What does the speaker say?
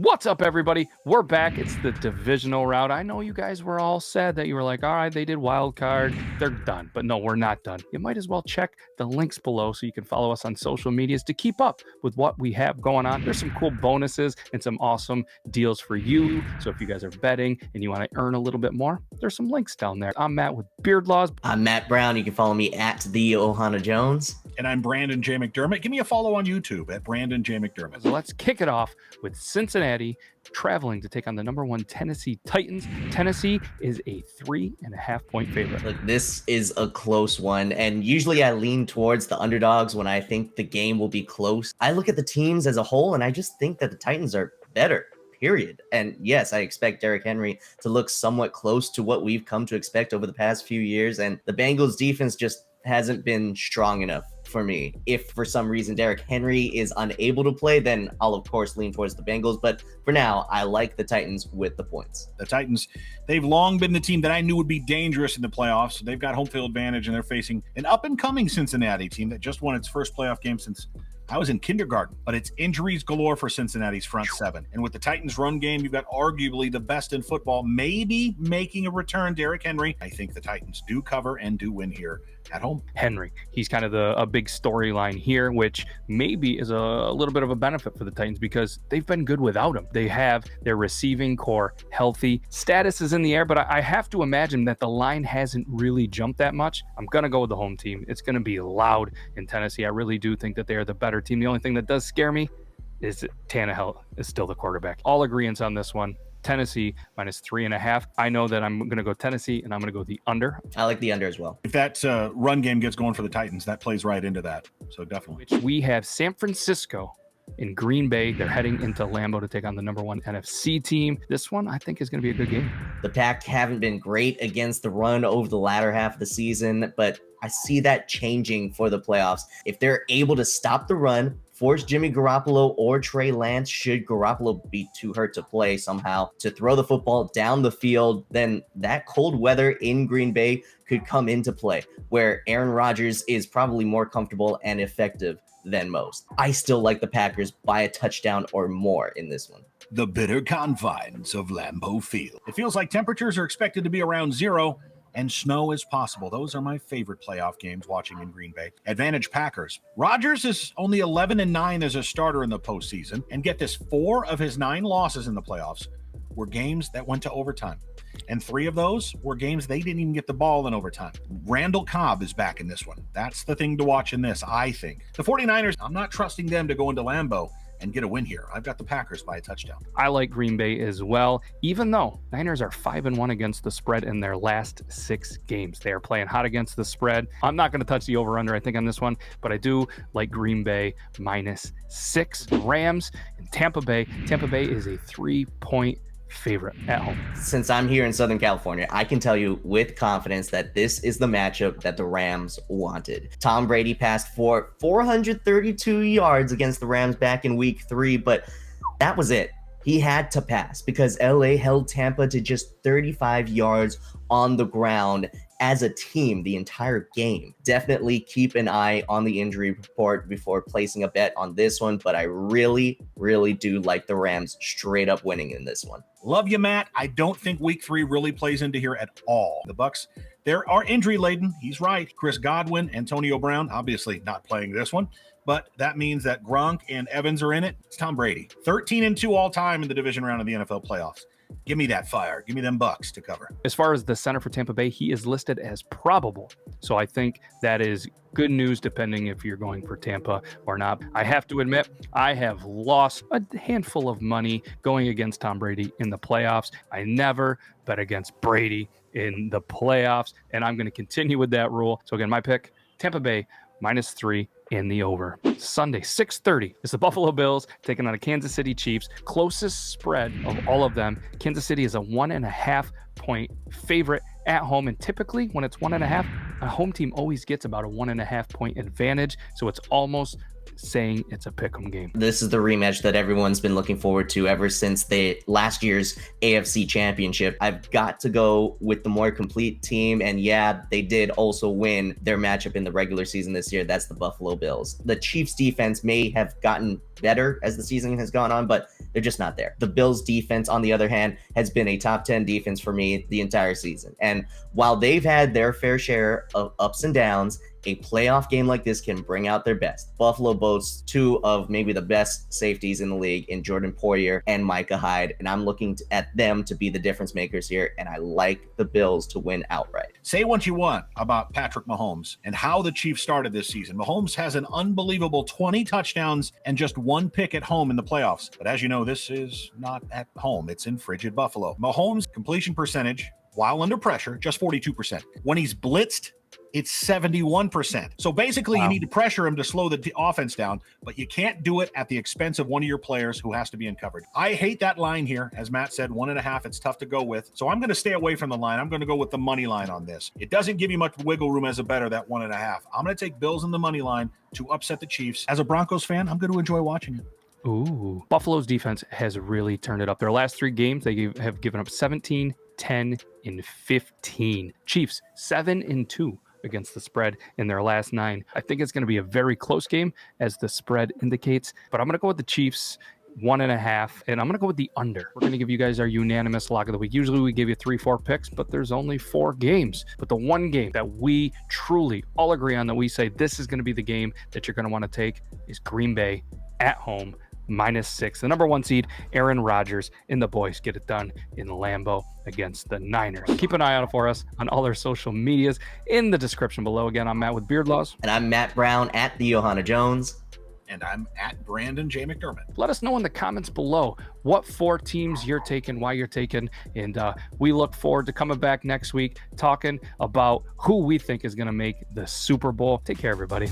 What's up, everybody? We're back. It's the divisional round. I know you guys were all sad that you were like, all right, they did wild card. They're done. But no, we're not done. You might as well check the links below so you can follow us on social medias to keep up with what we have going on. There's some cool bonuses and some awesome deals for you. So if you guys are betting and you want to earn a little bit more, there's some links down there. I'm Matt with Beard Laws. I'm Matt Brown. You can follow me at the Ohana Jones. And I'm Brandon J. McDermott. Give me a follow on YouTube at Brandon J. McDermott. So let's kick it off with Cincinnati traveling to take on the number one Tennessee Titans. Tennessee is a 3.5 point favorite. Look, this is a close one, and usually I lean towards the underdogs when I think the game will be close. I look at the teams as a whole, and I just think that the Titans are better, period. And yes, I expect Derrick Henry to look somewhat close to what we've come to expect over the past few years, and the Bengals defense just hasn't been strong enough for me. If for some reason Derrick Henry is unable to play, then I'll of course lean towards the Bengals. But for now, I like the Titans with the points. The Titans, they've long been the team that I knew would be dangerous in the playoffs. They've got home field advantage, and they're facing an up-and-coming Cincinnati team that just won its first playoff game since I was in kindergarten. But it's injuries galore for Cincinnati's front seven. And with the Titans' run game, you've got arguably the best in football, maybe making a return, Derrick Henry. I think the Titans do cover and do win here at home. Henry, he's kind of a big storyline here, which maybe is a little bit of a benefit for the Titans because they've been good without him. They have their receiving core healthy. Status is in the air, but I have to imagine that the line hasn't really jumped that much. I'm going to go with the home team. It's going to be loud in Tennessee. I really do think that they are the better team. The only thing that does scare me is that Tannehill is still the quarterback. All agreeance on this one. Tennessee minus 3.5. I know that I'm going to go Tennessee, and I'm going to go the under. I like the under as well. If that run game gets going for the Titans, that plays right into that. So definitely. Which we have San Francisco in Green Bay. They're heading into Lambeau to take on the number one NFC team. This one, I think, is going to be a good game. The Pack haven't been great against the run over the latter half of the season, but I see that changing for the playoffs. If they're able to stop the run, force Jimmy Garoppolo or Trey Lance, should Garoppolo be too hurt to play somehow, to throw the football down the field, then that cold weather in Green Bay could come into play, where Aaron Rodgers is probably more comfortable and effective than most. I still like the Packers by a touchdown or more in this one. The bitter confines of Lambeau Field. It feels like temperatures are expected to be around 0, and snow is possible. Those are my favorite playoff games watching in Green Bay. Advantage Packers. Rodgers is only 11-9 as a starter in the postseason. And get this, 4 of his 9 losses in the playoffs were games that went to overtime. And 3 of those were games they didn't even get the ball in overtime. Randall Cobb is back in this one. That's the thing to watch in this, I think. The 49ers, I'm not trusting them to go into Lambeau and get a win here. I've got the Packers by a touchdown. I like Green Bay as well, even though Niners are 5-1 against the spread in their last 6 games. They are playing hot against the spread. I'm not going to touch the over-under, I think, on this one, but I do like Green Bay minus 6. Rams in Tampa Bay. Tampa Bay is a 3-point favorite at home. Since I'm here in Southern California, I can tell you with confidence that this is the matchup that the Rams wanted. Tom Brady passed for 432 yards against the Rams back in week 3, but that was it. He had to pass because LA held Tampa to just 35 yards on the ground as a team the entire game. Definitely keep an eye on the injury report before placing a bet on this one, but I really, really do like the Rams straight up winning in this one. Love you, Matt. I don't think week 3 really plays into here at all. The Bucs, they are injury laden. He's right. Chris Godwin, Antonio Brown, obviously not playing this one, but that means that Gronk and Evans are in it. It's Tom Brady, 13-2 all time in the division round of the NFL playoffs. Give me that fire. Give me them Bucs to cover. As far as the center for Tampa Bay, he is listed as probable. So I think that is good news depending if you're going for Tampa or not. I have to admit, I have lost a handful of money going against Tom Brady in the playoffs. I never bet against Brady in the playoffs, and I'm going to continue with that rule. So again, my pick, Tampa Bay minus 3 in the over. Sunday, 6:30 is the Buffalo Bills taking on the Kansas City Chiefs. Closest spread of all of them. Kansas City is a 1.5 point favorite at home, and typically when it's 1.5, a home team always gets about a 1.5 point advantage, so it's almost saying it's a pick'em game. This is the rematch that everyone's been looking forward to ever since last year's AFC Championship. I've got to go with the more complete team, and yeah, they did also win their matchup in the regular season this year. That's the Buffalo Bills. The Chiefs defense may have gotten better as the season has gone on, but they're just not there. The Bills defense, on the other hand, has been a top 10 defense for me the entire season. And while they've had their fair share of ups and downs, a playoff game like this can bring out their best. Buffalo boasts two of maybe the best safeties in the league in Jordan Poyer and Micah Hyde, and I'm looking at them to be the difference makers here, and I like the Bills to win outright. Say what you want about Patrick Mahomes and how the Chiefs started this season. Mahomes has an unbelievable 20 touchdowns and just one pick at home in the playoffs. But as you know, this is not at home. It's in frigid Buffalo. Mahomes' completion percentage, while under pressure, just 42%. When he's blitzed, it's 71%. So basically, You need to pressure him to slow the offense down, but you can't do it at the expense of one of your players who has to be uncovered. I hate that line here. As Matt said, 1.5, it's tough to go with. So I'm going to stay away from the line. I'm going to go with the money line on this. It doesn't give you much wiggle room as a bettor, that 1.5. I'm going to take Bills in the money line to upset the Chiefs. As a Broncos fan, I'm going to enjoy watching it. Ooh, Buffalo's defense has really turned it up. Their last 3 games, they have given up 17, 10, and 15. Chiefs, 7-2. Against the spread in their last 9. I think it's going to be a very close game, as the spread indicates, but I'm going to go with the Chiefs 1.5, and I'm going to go with the under. We're going to give you guys our unanimous lock of the week. Usually we give you 3-4 picks, but there's only 4 games. But the one game that we truly all agree on, that we say this is going to be the game that you're going to want to take, is Green Bay at home, -6. The number 1 seed, Aaron Rodgers, and the boys get it done in Lambeau against the Niners. Keep an eye out for us on all our social medias in the description below. Again, I'm Matt with Beard Laws. And I'm Matt Brown at the Johanna Jones. And I'm at Brandon J. McDermott. Let us know in the comments below what 4 teams you're taking, why you're taking, and we look forward to coming back next week talking about who we think is going to make the Super Bowl. Take care, everybody.